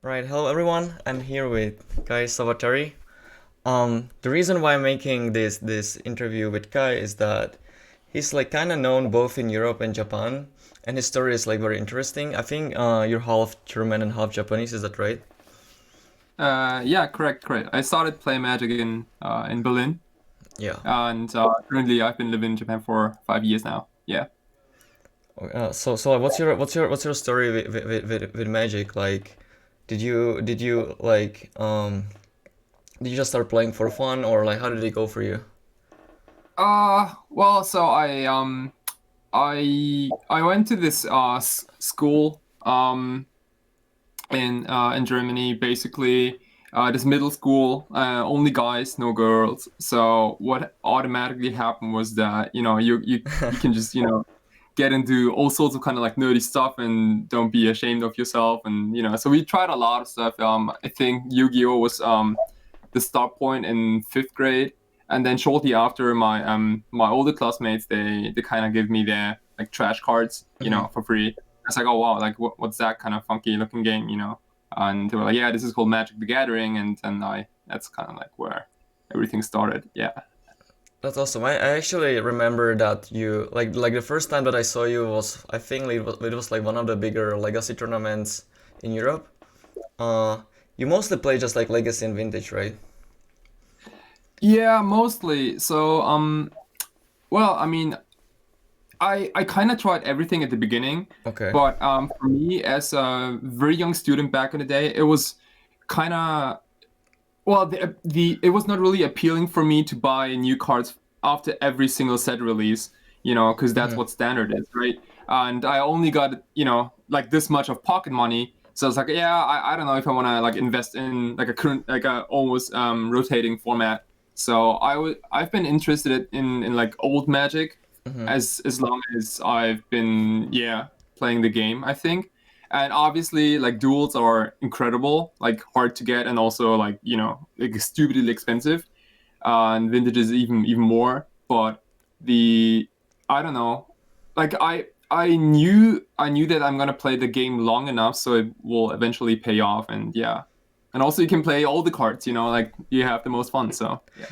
Right, hello everyone. I'm here with Kai Sawatari. The reason why I'm making this interview with Kai is that he's like kind of known both in Europe and Japan, and his story is like very interesting. I think you're half German and half Japanese. Is that right? Yeah, correct. I started playing Magic in Berlin, Yeah. and currently I've been living in Japan for 5 years now. Yeah. So what's your story with Magic? Like, did you like did you just start playing for fun, or like how did it go for you? Well, so I went to this school in Germany, basically. This middle school, only guys, no girls. So what automatically happened was that you can just get into all sorts of kind of like nerdy stuff and don't be ashamed of yourself. And so we tried a lot of stuff. I think Yu-Gi-Oh was the start point in fifth grade, and then shortly after, my older classmates, they kind of give me their like trash cards, Mhm. for free. It's like, oh wow, like what's that kind of funky looking game, And they were like, yeah, this is called Magic the Gathering, and that's kind of like where everything started. Yeah. That's awesome. I actually remember that you like the first time that I saw you was, I think it was like one of the bigger legacy tournaments in Europe. Uh, you mostly play just like legacy and vintage, right? Yeah, mostly. So, well, I mean, I kind of tried everything at the beginning, Okay. but for me, as a very young student back in the day, it was kind of well, the it was not really appealing for me to buy new cards after every single set release, because that's Hmm. what standard is, right? And I only got, like this much of pocket money. So it's like, yeah, I don't know if I want to like invest in like a current, like a almost rotating format. So I've been interested in like old Magic Hmm. as long as I've been, yeah, playing the game, I think. And obviously, like duels are incredible, like hard to get, and also like like stupidly expensive. And vintage is even more. But the I don't know, like I knew that I'm gonna play the game long enough, so it will eventually pay off. And yeah, and also you can play all the cards. Like you have the most fun. So yeah.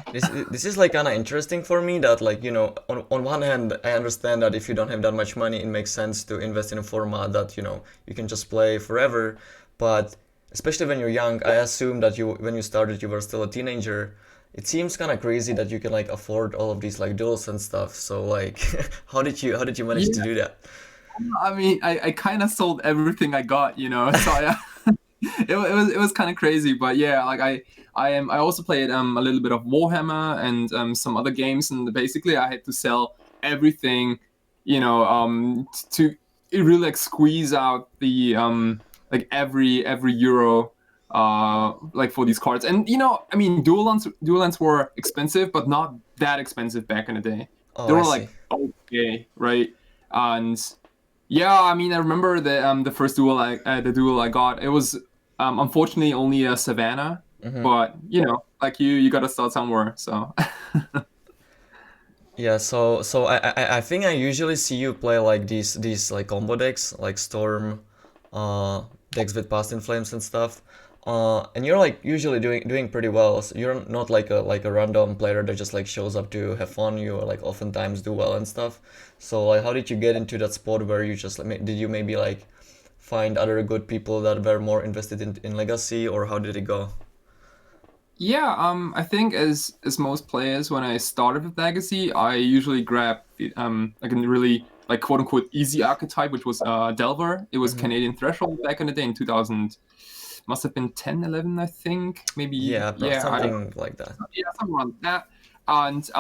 This is like kind of interesting for me that like on one hand I understand that if you don't have that much money it makes sense to invest in a format that you can just play forever, but especially when you're young, I assume that you when you started you were still a teenager. It seems kind of crazy that you can like afford all of these like duels and stuff. So like, how did you manage to Yeah, do that? I mean, I kind of sold everything I got. So yeah, it was kind of crazy, but yeah, like I also played a little bit of Warhammer and some other games, and basically I had to sell everything, to really like squeeze out the like every euro like for these cards. And I mean, dual lands were expensive, but not that expensive back in the day. Oh, They I were see. like okay, right? And yeah, I mean, I remember the first duel I got. It was unfortunately only a Savannah, Hmm. but like you got to start somewhere. So Yeah, so I think I usually see you play like these like combo decks like Storm, decks with Past in Flames and stuff. And you're like usually doing pretty well. So you're not like a random player that just like shows up to have fun. You like oftentimes do well and stuff. So like how did you get into that spot where you just like did you maybe like find other good people that were more invested in Legacy, or how did it go? yeah, I think as most players, when I started with Legacy, I usually grabbed like a really like quote unquote easy archetype, which was Delver. It was Hmm. Canadian Threshold back in the day in 2000, must have been 10, 11, I think, maybe. Yeah, Yeah, I don't know. something like that. Yeah, something around that. And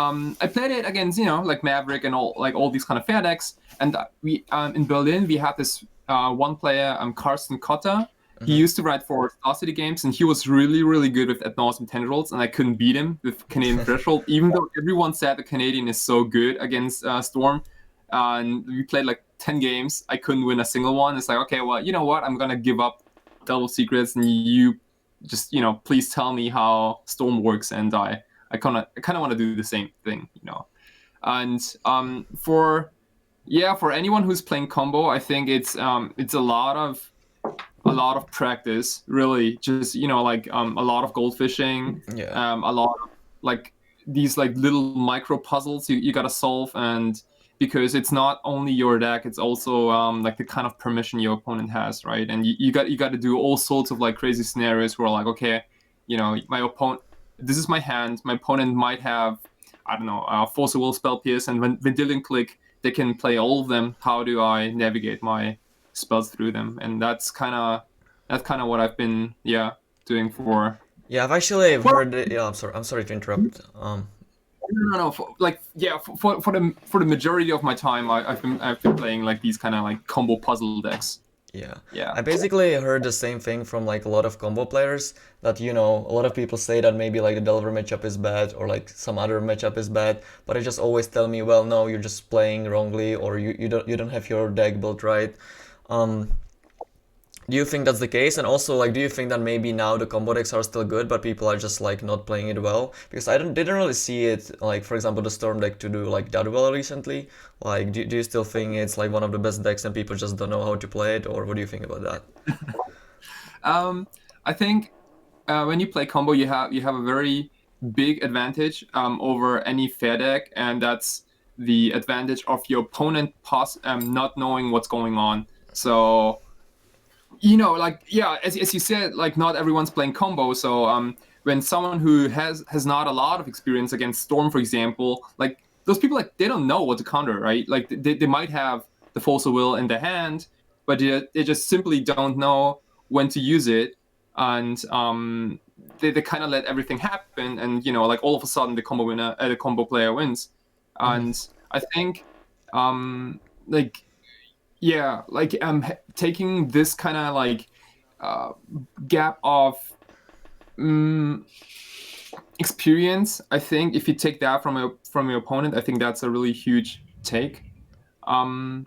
I played it against, like Maverick and all these kind of fair decks. And we in Berlin we had this one player, Carsten Cotter. He Hmm. used to write for Star City Games, and he was really, really good with Ad Nauseam Tendrils, and I couldn't beat him with Canadian Threshold, even though everyone said the Canadian is so good against Storm. And we played like 10 games. I couldn't win a single one. It's like, okay, well, you know what? I'm going to give up Double Secrets, and you just, please tell me how Storm works. And I I kind of want to do the same thing, you know. And for anyone who's playing combo, I think it's a lot of practice, really. Just, you know, like a lot of goldfishing, Yeah. a lot of like these like little micro puzzles you gotta solve, and because it's not only your deck, it's also like the kind of permission your opponent has, right? And you got to do all sorts of like crazy scenarios where like, okay, you know, this is my hand. My opponent might have, I don't know, Force of Will, Spell Pierce, and when Vendilion Click, they can play all of them. How do I navigate my spells through them? And that's kind of what I've been doing for. Yeah, I've actually heard. Yeah, I'm sorry to interrupt. No. For the majority of my time, I've been playing like these kind of like combo puzzle decks. Yeah. Yeah. I basically heard the same thing from like a lot of combo players that, you know, a lot of people say that maybe like the Delver matchup is bad or like some other matchup is bad, but they just always tell me, well, no, you're just playing wrongly or you don't have your deck built right. Um, do you think that's the case? And also, like, do you think that maybe now the combo decks are still good, but people are just like not playing it well? Because didn't really see it, like, for example, the Storm deck to do like that well recently. Like, do you still think it's like one of the best decks and people just don't know how to play it, or what do you think about that? I think when you play combo, you have a very big advantage over any fair deck, and that's the advantage of your opponent not knowing what's going on. So, you know, like, yeah, as you said, like not everyone's playing combo. So when someone who has not a lot of experience against Storm, for example, like those people, like they don't know what to counter, right? Like they might have the Force of Will in their hand, but they just simply don't know when to use it, and they kind of let everything happen, and you know, like all of a sudden the combo player wins. And I think like like taking this kind of like gap of experience, I think if you take that from your opponent, I think that's a really huge take. And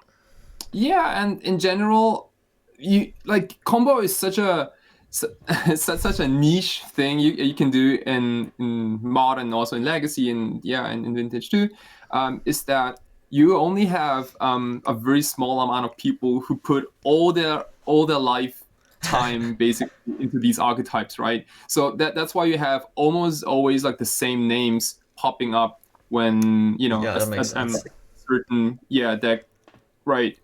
in general, you like combo is such a such a niche thing you can do in modern, also in legacy, and in vintage too. Is that you only have a very small amount of people who put all their lifetime basically into these archetypes, right? So that's why you have almost always like the same names popping up when, you know, Yeah, that makes sense. certain deck, right?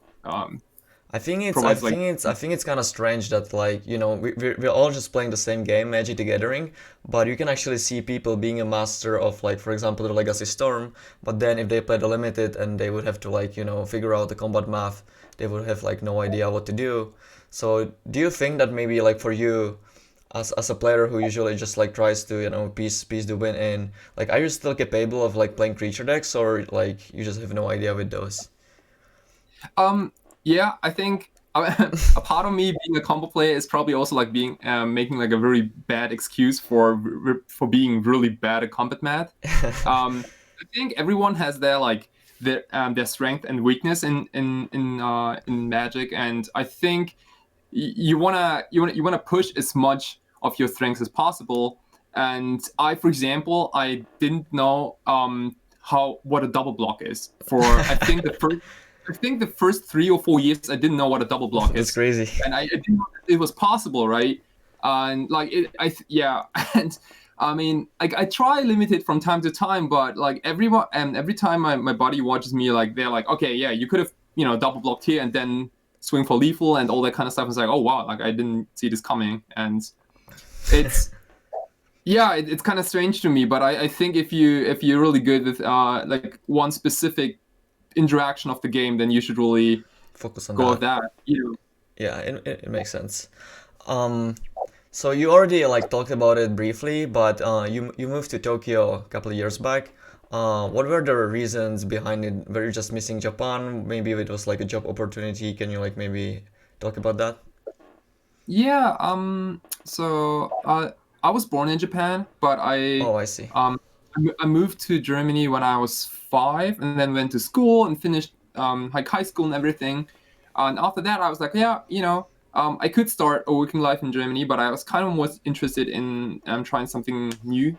Provides like I think it's kind of strange that, like, you know, we're all just playing the same game, Magic the Gathering, but you can actually see people being a master of, like, for example, the Legacy Storm, but then if they play the Limited and they would have to, like, you know, figure out the combat math, they would have like no idea what to do. So do you think that maybe like for you, as a player who usually just like tries to, you know, piece the win in, like, are you still capable of like playing creature decks, or like you just have no idea with those? Yeah, I think a part of me being a combo player is probably also like being making like a very bad excuse for being really bad at combat math. I think everyone has their strength and weakness in Magic, and I think you wanna push as much of your strengths as possible. And for example, I didn't know what a double block is for. I think the first 3 or 4 years I didn't know what a double block That's is, crazy. and I didn't know it was possible, right? And like and I mean, like I try limited from time to time, but like every time my buddy watches me, like they're like, okay, yeah, you could have, you know, double blocked here and then swing for lethal and all that kind of stuff. It's like, oh wow, like I didn't see this coming, and it's it's kind of strange to me. But I think if you're really good with like one specific interaction of the game, then you should really Focus on go with that. that. You know. Yeah, it makes sense. Um, so you already like talked about it briefly, but you moved to Tokyo a couple of years back. What were the reasons behind it? Were you just missing Japan? Maybe it was like a job opportunity. Can you like maybe talk about that? Yeah. So I was born in Japan, but Oh, I see. I moved to Germany when I was 5, and then went to school and finished like high school and everything. And after that, I was like, yeah, you know, I could start a working life in Germany, but I was kind of more interested in trying something new.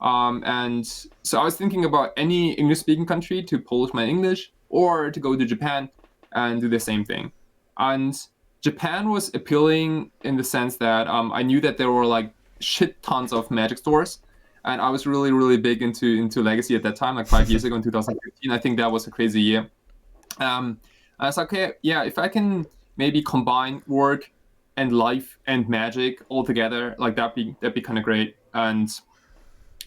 And so I was thinking about any English-speaking country to polish my English, or to go to Japan and do the same thing. And Japan was appealing in the sense that I knew that there were like shit tons of Magic stores, and I was really really big into Legacy at that time, like 5 years ago in 2015. I think that was a crazy year. I was like, okay, yeah, if I can maybe combine work and life and Magic all together, like that'd be kind of great. And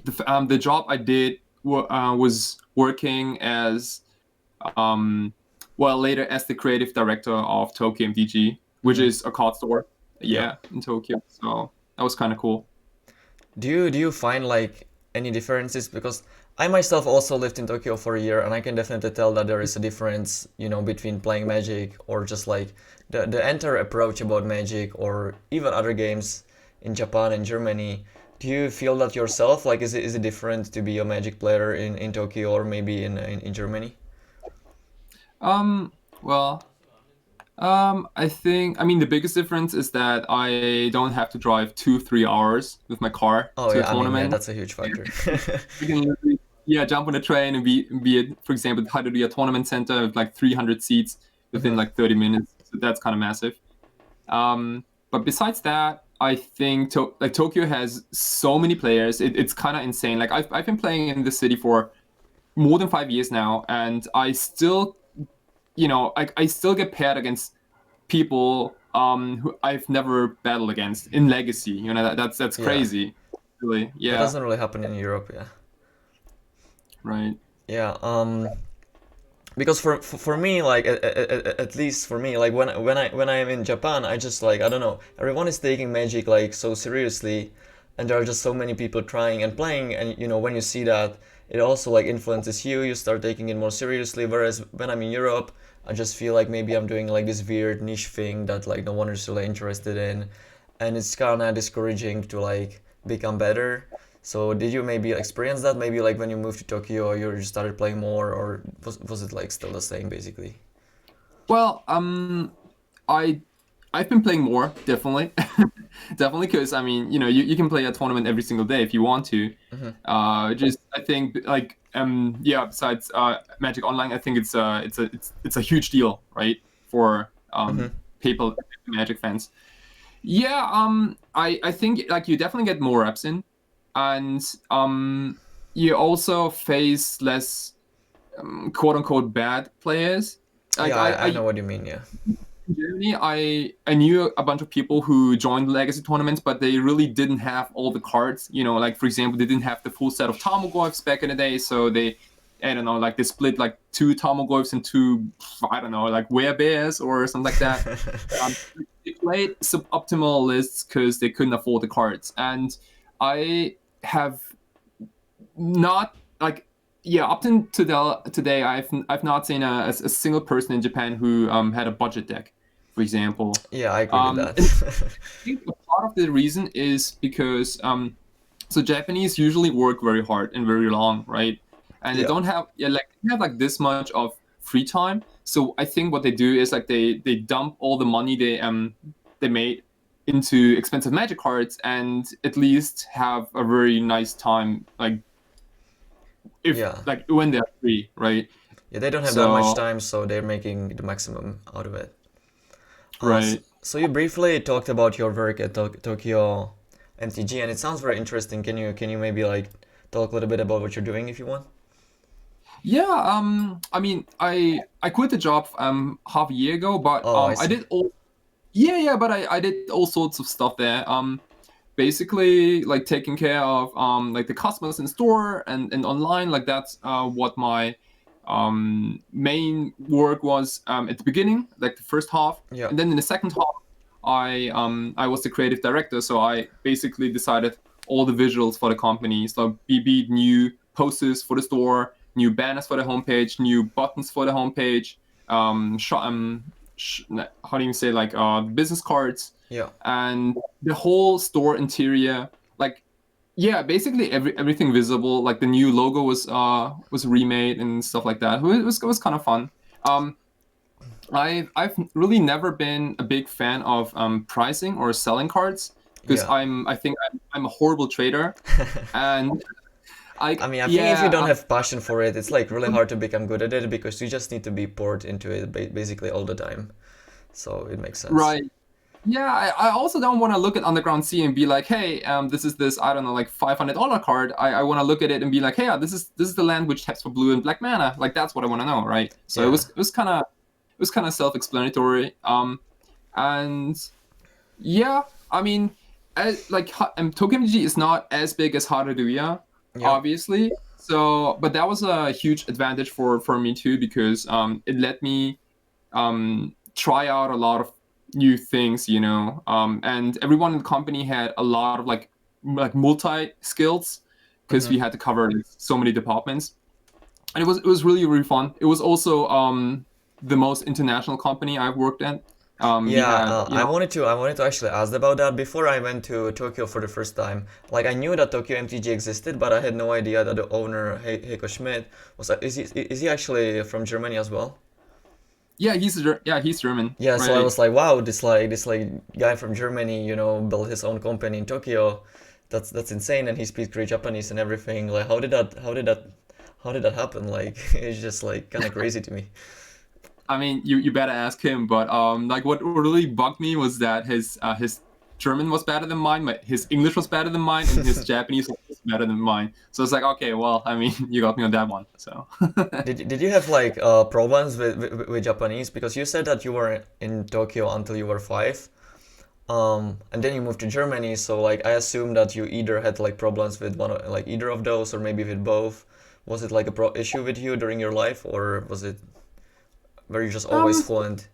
the job I did was working as later as the creative director of Tokyo MTG, which is a card store, Yeah. in Tokyo. So that was kind of cool. Do you find like any differences? Because I myself also lived in Tokyo for a year, and I can definitely tell that there is a difference, between playing Magic or just like the entire approach about Magic or even other games in Japan and Germany. Do you feel that yourself? Like, is it different to be a Magic player in Tokyo or maybe in Germany? Um, well, I mean, the biggest difference is that I don't have to drive 2-3 hours with my car Oh to a yeah, I mean, yeah, tournament. that's a huge factor. You can literally, yeah, jump on a train and be at, for example, Haruya Tournament Center with like 300 seats within Mhm. like 30 minutes. So that's kind of massive. But besides that, I think Tokyo has so many players. It's kind of insane. Like I've been playing in the city for more than 5 years now, and I still, I still get paired against people who I've never battled against in Legacy. That's Yeah, crazy. Really, that yeah, doesn't really happen in Europe. Yeah. right. Yeah. Because for me, like at least for me, like when I am in Japan, I just like, I don't know, everyone is taking Magic like so seriously, and there are just so many people trying and playing, and when you see that, it also like influences you. You start taking it more seriously. Whereas when I'm in Europe, I just feel like maybe I'm doing like this weird niche thing that like no one is really interested in, and it's kind of discouraging to like become better. So did you maybe experience that? Maybe like when you moved to Tokyo, you just started playing more, or was it like still the same basically? Well, I I've been playing more, definitely, definitely, because I mean, you can play a tournament every single day if you want to. Hmm. Just I think like yeah. Besides Magic Online, I think it's a huge deal, right, for Hmm. people, Magic fans. Yeah, I think like you definitely get more reps in, and you also face less quote unquote bad players. Like Yeah, I, I know I what you mean. Yeah. in Germany, I knew a bunch of people who joined legacy tournaments, but they really didn't have all the cards. Like for example, they didn't have the full set of Tamagotchis back in the day, so I don't know, like they split like two Tamagotchis into, I don't know, like werebears or something like that. Um, they played suboptimal lists because they couldn't afford the cards, and I have not like, yeah, up to today, I've not seen a single person in Japan who had a budget deck, for example. Yeah, I agree with And I that. think a part of the reason is because so Japanese usually work very hard and very long, right? And they Yeah. don't have, yeah, like they have like this much of free time. So I think what they do is like they dump all the money they made into expensive magic cards, and at least have a very nice time, like if Yeah. like when they're free, right? Yeah, they don't have that much So time, so they're making the maximum out of it. right. So you briefly talked about your work at Tokyo MTG, and it sounds very interesting. Can you maybe like talk a little bit about what you're doing if you want? Yeah, I mean, I quit the job half a year ago, but Oh, I I see. did all yeah, but I did all sorts of stuff there. Basically like taking care of like the customers in store and online. Like that's what my main work was at the beginning, like the first half, Yeah. and then in the second half, I was the creative director, so I basically decided all the visuals for the company. So be new posters for the store, new banners for the homepage, new buttons for the homepage, how do you say, like business cards, Yeah. and the whole store interior. Like, yeah, basically everything visible. Like the new logo was remade and stuff like that. It was kind of fun. um I've really never been a big fan of pricing or selling cards, because Yeah. I think I'm a horrible trader, and I mean, I think if you don't have passion for it, it's like really hard to become good at it because you just need to be poured into it basically all the time. So it makes sense. Right. Yeah, I also don't want to look at Underground Sea and be like, hey, this is this, I don't know, like $500 card. I want to look at it and be like, hey, this is the land which taps for blue and black mana. Like that's what I want to know, right? So Yeah. it was kind of self-explanatory. And yeah, I mean, Tokyo MTG is not as big as Haruduya, Yeah. obviously. So, but that was a huge advantage for me too because it let me try out a lot of new things, you know. And everyone in the company had a lot of like multi skills because we had to cover so many departments, and it was really really fun. It was also the most international company I've worked at. I wanted to actually ask about that before I went to Tokyo for the first time. Like I knew that Tokyo MTG existed, but I had no idea that the owner Heiko Schmidt was. Is he actually from Germany as well? Yeah, he's German. Yeah, so I right. was like, wow, this guy from Germany, you know, built his own company in Tokyo. That's insane, and he speaks great Japanese and everything. Like, how did that happen? Like, it's just like kind of crazy to me. I mean, you better ask him. But like what really bugged me was that his German was better than mine, but his English was better than mine, and his Japanese was better than mine. So it's like, okay, well, I mean, you got me on that one. So Did you have like problems with Japanese? Because you said that you were in Tokyo until you were 5, and then you moved to Germany. So like I assume that you either had like problems with like either of those, or maybe with both. Was it like a issue with you during your life, or were you just always um, fluent?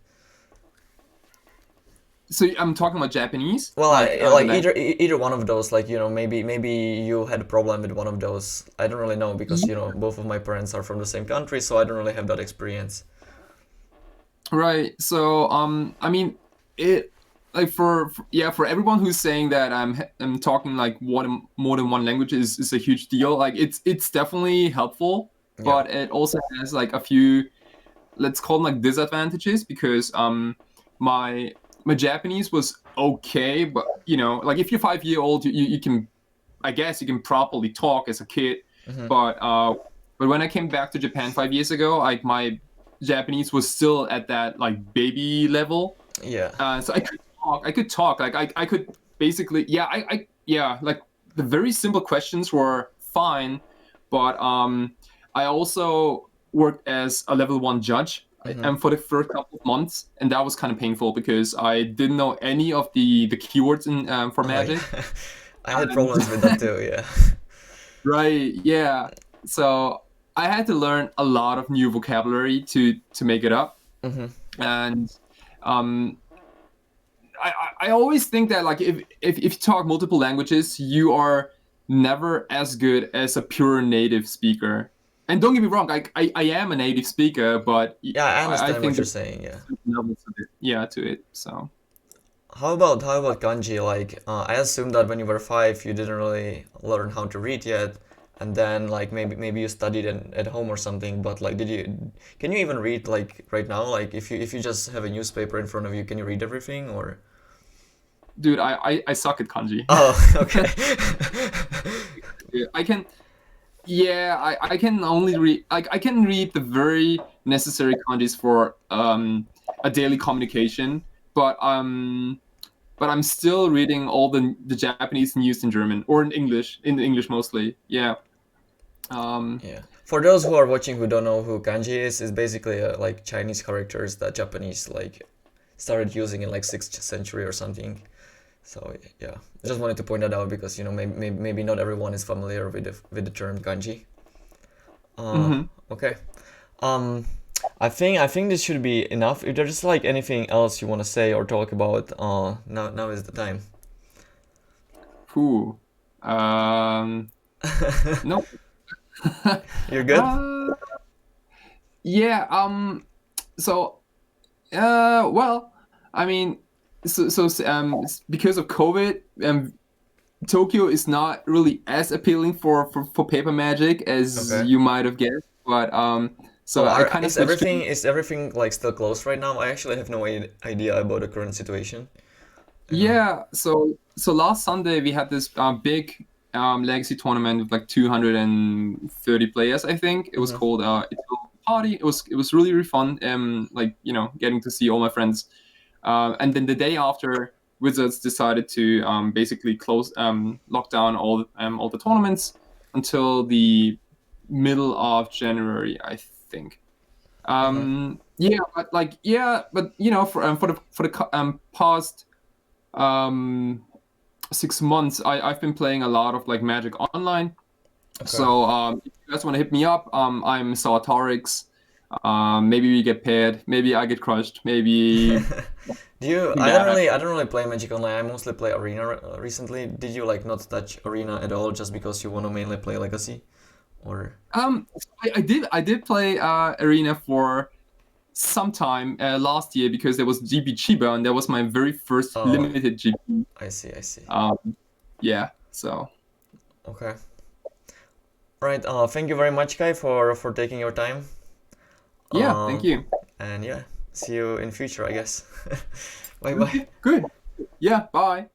so I'm talking about Japanese, Well, like like either one of those, like you know, maybe you had a problem with one of those. I don't really know because you know both of my parents are from the same country, so I don't really have that experience. right. So I mean, it like for everyone who's saying that I'm talking like more than one language is a huge deal. Like it's definitely helpful, Yeah. but it also has like a few, let's call them like disadvantages because my Japanese was okay, but you know, like if you're 5 year old, you can, I guess you can properly talk as a kid, but when I came back to Japan 5 years ago, like my Japanese was still at that like baby level. Yeah. So I could talk, like I could basically, yeah, like the very simple questions were fine, but I also worked as a level 1 judge and for the first couple of months, and that was kind of painful because I didn't know any of the keywords in for Oh, Magic. yeah. I had problems with that too, yeah. Right, yeah. So I had to learn a lot of new vocabulary to make it up. And um, I always think that like if you talk multiple languages, you are never as good as a pure native speaker. And don't get me wrong, I am a native speaker, but Yeah, I I understand what think you're there's saying, yeah. levels to it. Yeah, to it. So How about kanji? Like, I assume that when you were 5, you didn't really learn how to read yet, and then like maybe you studied at home or something. But like, can you even read like right now? Like, if you just have a newspaper in front of you, can you read everything or? dude, I suck at kanji. Oh, okay. Yeah, I can. Yeah, I can only read, like I can read the very necessary kanjis for a daily communication, but I'm still reading all the Japanese news in German or in English mostly. Yeah. Yeah. For those who are watching who don't know who kanji is, it's basically like Chinese characters that Japanese like started using in like 6th century or something. So yeah, just wanted to point that out because you know maybe not everyone is familiar with the term kanji. Mhm. Okay. Um, I think this should be enough. If there's like anything else you want to say or talk about, now is the time. Whew. No. You're good? Uh, yeah. So, well, I mean, because of COVID, Tokyo is not really as appealing for paper magic as Okay. you might have guessed. But so Oh, I kind of is switched. everything like still closed right now? I actually have no idea about the current situation. Yeah. So last Sunday we had this big legacy tournament with like 230 players. I think it was called Eternal Party. It was really really fun. Like getting to see all my friends. And then the day after, Wizards decided to basically lock down all the tournaments until the middle of January, I think. Yeah, but for the past 6 months, I've been playing a lot of like Magic Online. Okay. So if you guys want to hit me up, I'm Sawatarix. Maybe we get paired. Maybe I get crushed. Maybe I don't really play Magic Online. I mostly play Arena recently. Did you like not touch Arena at all just because you want to mainly play Legacy, or? I did play Arena for some time last year because there was GB Chiba and that was my very first Oh, limited GB. I see, I see. Yeah. So Okay. Right. Thank you very much, Kai, for taking your time. yeah, thank you. And yeah, see you in future, I guess. Bye bye. Good. Yeah. Bye.